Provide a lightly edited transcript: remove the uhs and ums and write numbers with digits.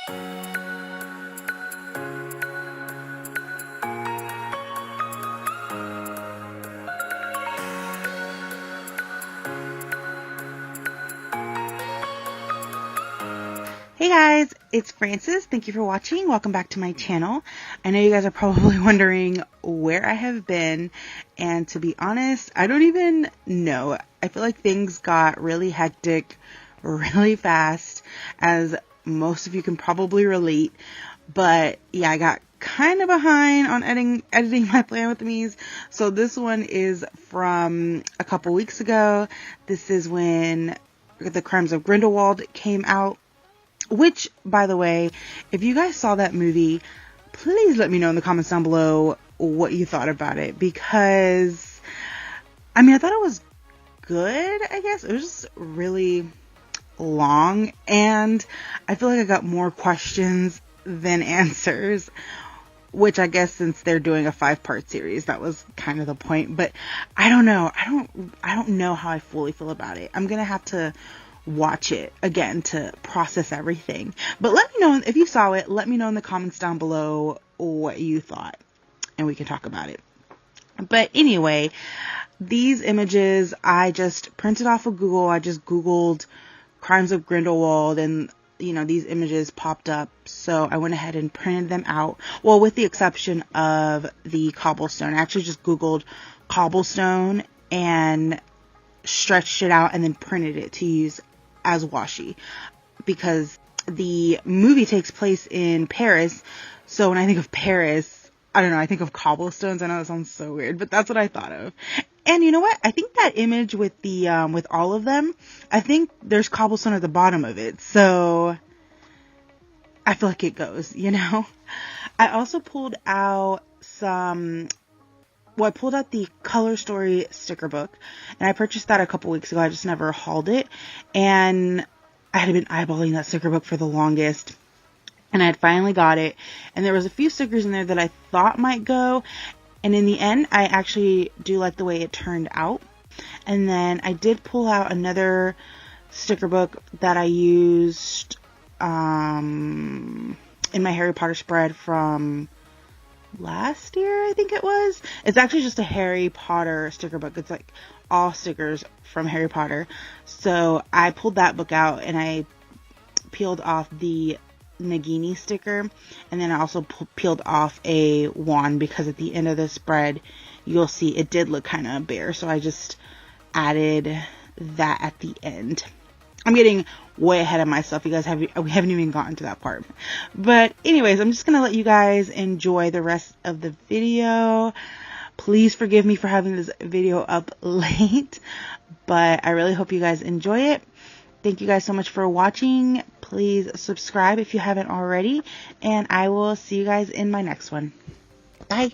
Hey guys, it's Frances. Thank you for watching. Welcome back to my channel. I know you guys are probably wondering where I have been, and to be honest, I don't even know. I feel like things got really hectic really fast, as most of you can probably relate. But yeah, I got kind of behind on editing my Plan with Me's. So this one is from a couple weeks ago. This is when the Crimes of Grindelwald came out. Which, by the way, if you guys saw that movie, please let me know in the comments down below what you thought about it. Because, I mean, I thought it was good, I guess. It was just really long. And I feel like I got more questions than answers. Which I guess since they're doing a 5-part series, that was kind of the point. But I don't know. I don't know how I fully feel about it. I'm going to have to watch it again to process everything. But let me know if you saw it. Let me know in the comments down below what you thought, and we can talk about it. But anyway, these images I just printed off of Google. I just Googled Crimes of Grindelwald, and you know, these images popped up, so I went ahead and printed them out. Well, with the exception of the cobblestone. I actually just Googled cobblestone and stretched it out and then printed it to use as washi, because the movie takes place in Paris. So when I think of Paris, I don't know, I think of cobblestones. I know that sounds so weird, but that's what I thought of. And you know what? I think that image with the with all of them, I think there's cobblestone at the bottom of it. So I feel like it goes, you know. I also pulled out I pulled out the Color Story sticker book, and I purchased that a couple weeks ago. I just never hauled it, and I had been eyeballing that sticker book for the longest, and I had finally got it, and there was a few stickers in there that I thought might go, and in the end, I actually do like the way it turned out. And then I did pull out another sticker book that I used in my Harry Potter spread from last year, I think it was. It's actually just a Harry Potter sticker book. It's like all stickers from Harry Potter. So I pulled that book out and I peeled off the Nagini sticker, and then I also peeled off a wand, because at the end of the spread you'll see it did look kind of bare, so I just added that at the end. I'm getting way ahead of myself. You guys we haven't even gotten to that part. But anyways, I'm just going to let you guys enjoy the rest of the video. Please forgive me for having this video up late, but I really hope you guys enjoy it. Thank you guys so much for watching. Please subscribe if you haven't already, and I will see you guys in my next one. Bye.